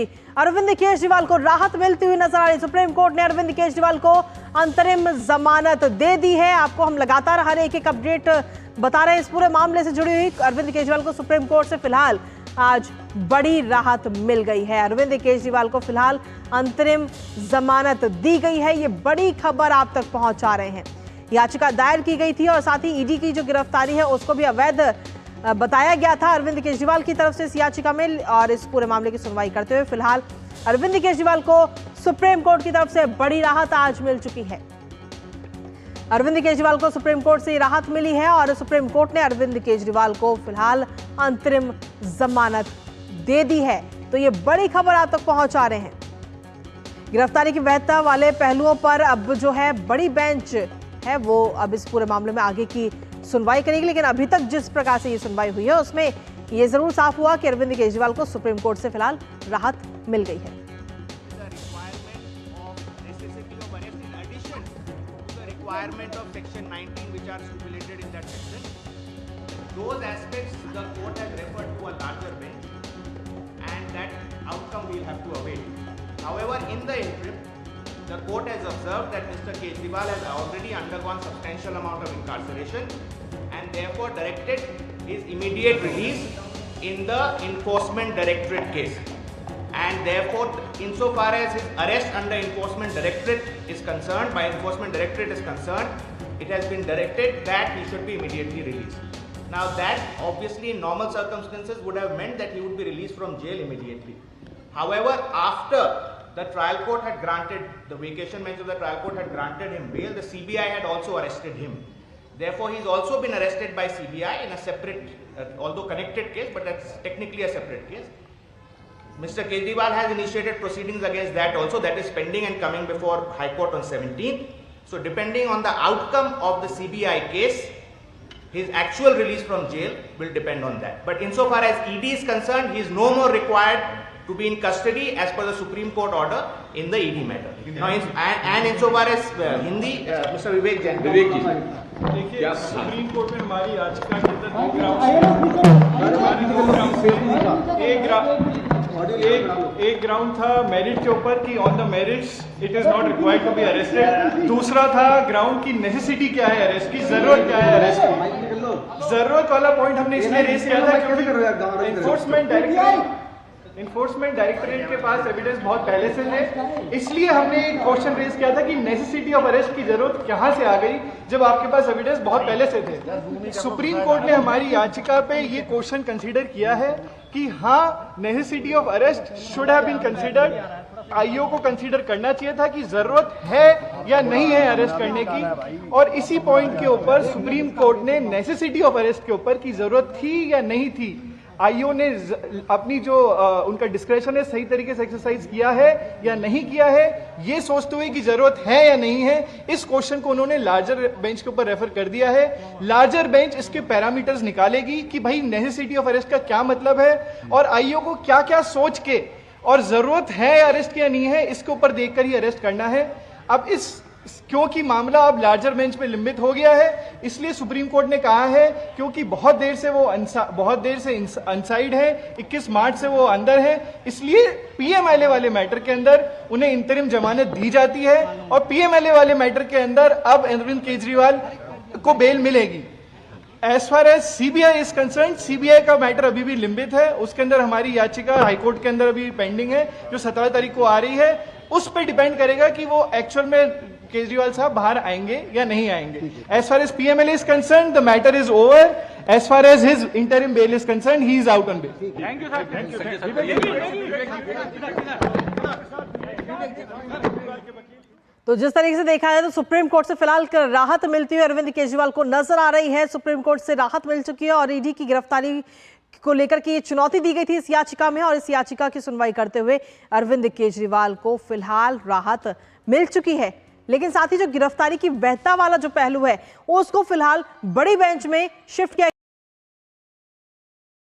अरविंद केजरीवाल को राहत मिलती हुई नजर आ रही। सुप्रीम कोर्ट ने अरविंद केजरीवाल को अंतरिम जमानत दे दी है। आपको हम लगातार हर एक अपडेट बता रहे हैं इस पूरे मामले से जुड़ी हुई। अरविंद केजरीवाल को सुप्रीम कोर्ट से फिलहाल आज बड़ी राहत मिल गई है। अरविंद केजरीवाल को फिलहाल अंतरिम जमानत दी गई है। ये बड़ी खबर आप तक पहुंचा रहे हैं। याचिका दायर की गई थी और साथ ही ईडी की जो गिरफ्तारी है उसको भी अवैध बताया गया था अरविंद केजरीवाल की तरफ से इस याचिका में। और इस पूरे मामले की सुनवाई करते हुए फिलहाल अरविंद केजरीवाल को सुप्रीम कोर्ट की तरफ से बड़ी राहत आज मिल चुकी है। अरविंद केजरीवाल को सुप्रीम कोर्ट से राहत मिली है और सुप्रीम कोर्ट ने अरविंद केजरीवाल को फिलहाल अंतरिम जमानत दे दी है। तो ये बड़ी खबर आप तक पहुंचा रहे हैं। गिरफ्तारी की वैधता वाले पहलुओं पर अब जो है बड़ी बेंच है वो अब इस पूरे मामले में आगे की सुनवाई करेगी। लेकिन अभी तक जिस प्रकार से ये सुनवाई हुई है उसमें ये जरूर साफ हुआ कि अरविंद केजरीवाल को सुप्रीम कोर्ट से फिलहाल राहत मिल गई है। Requirement of section 19 which are stipulated in that section, those aspects the court has referred to a larger bench and that outcome we will have to await. However, in the interim, the court has observed that Mr. Kejriwal has already undergone substantial amount of incarceration and therefore directed his immediate release in the Enforcement Directorate case. And therefore, insofar as his arrest under Enforcement Directorate is concerned, by Enforcement Directorate is concerned, it has been directed that he should be immediately released. Now that obviously in normal circumstances would have meant that he would be released from jail immediately. However, after the trial court had granted, the vacation bench of the trial court had granted him bail, the CBI had also arrested him. Therefore, he's also been arrested by CBI in a separate, although connected case, but that's technically a separate case. Mr. Kejriwal has initiated proceedings against that also, that is pending and coming before High Court on 17th. So depending on the outcome of the CBI case, his actual release from jail will depend on that. But insofar as ED is concerned, he is no more required to be in custody as per the Supreme Court order in the ED matter. Now, and insofar as Hindi, Mr. Vivek Jain. Vivek ji. देखिए supreme court में हमारी याचिका के अंदर एक ground था merit के ऊपर कि on the merits it is not required to be arrested. दूसरा था ग्राउंड की नेसेसिटी क्या है, अरेस्ट की जरूरत क्या है, अरेस्ट की जरूरत वाला पॉइंट हमने इसलिए रेज किया था क्योंकि इन्फोर्समेंट डायरेक्टरेट के पास एविडेंस बहुत पहले से थे। इसलिए हमने एक क्वेश्चन रेज किया था कि नेसेसिटी ऑफ अरेस्ट की जरूरत कहां से आ गई जब आपके पास एविडेंस बहुत पहले से थे। सुप्रीम कोर्ट ने हमारी याचिका पे ये क्वेश्चन कंसीडर किया है कि हाँ, necessity of arrest should have been considered. IO को कंसीडर करना चाहिए था कि जरूरत है या नहीं है अरेस्ट करने की। और इसी पॉइंट के ऊपर सुप्रीम कोर्ट ने नेसेसिटी ऑफ अरेस्ट के ऊपर की जरूरत थी या नहीं थी, आईओ ने अपनी जो उनका डिस्क्रेशन है सही तरीके से एक्सरसाइज किया है या नहीं किया है, ये सोचते हुए कि जरूरत है या नहीं है, इस क्वेश्चन को उन्होंने लार्जर बेंच के ऊपर रेफर कर दिया है। लार्जर बेंच इसके पैरामीटर्स निकालेगी कि भाई नेसेसिटी ऑफ अरेस्ट का क्या मतलब है और आईओ को क्या क्या सोच के और जरूरत है अरेस्ट की या नहीं है, इसके ऊपर देखकर ही अरेस्ट करना है। अब क्योंकि मामला अब लार्जर बेंच में लंबित हो गया है, इसलिए सुप्रीम कोर्ट ने कहा है क्योंकि बहुत देर से अनसाइड है, 21 मार्च से वो अंदर है, इसलिए पीएमएलए वाले मैटर के अंदर उन्हें इंतरिम जमानत दी जाती है और पीएमएलए वाले मैटर के अंदर अब अरविंद केजरीवाल को बेल मिलेगी। As far as CBI is concern, CBI का मैटर अभी भी लंबित है, उसके अंदर हमारी याचिका हाईकोर्ट के अंदर अभी पेंडिंग है जो 17 तारीख को आ रही है। उस पर डिपेंड करेगा कि वो एक्चुअल में केजरीवाल साहब बाहर आएंगे या नहीं आएंगे। As far as PMLA is concern, the matter is over. As far as his interim bail is concern, he is out on bail. Thank you sir, thank you. तो जिस तरीके से देखा है तो सुप्रीम कोर्ट से फिलहाल राहत मिलती हुई अरविंद केजरीवाल को नजर आ रही है। सुप्रीम कोर्ट से राहत मिल चुकी है और ईडी की गिरफ्तारी को लेकर के ये चुनौती दी गई थी इस याचिका में और इस याचिका की सुनवाई करते हुए अरविंद केजरीवाल को फिलहाल राहत मिल चुकी है। लेकिन साथ ही जो गिरफ्तारी की वैधता वाला जो पहलू है उसको फिलहाल बड़ी बेंच में शिफ्ट किया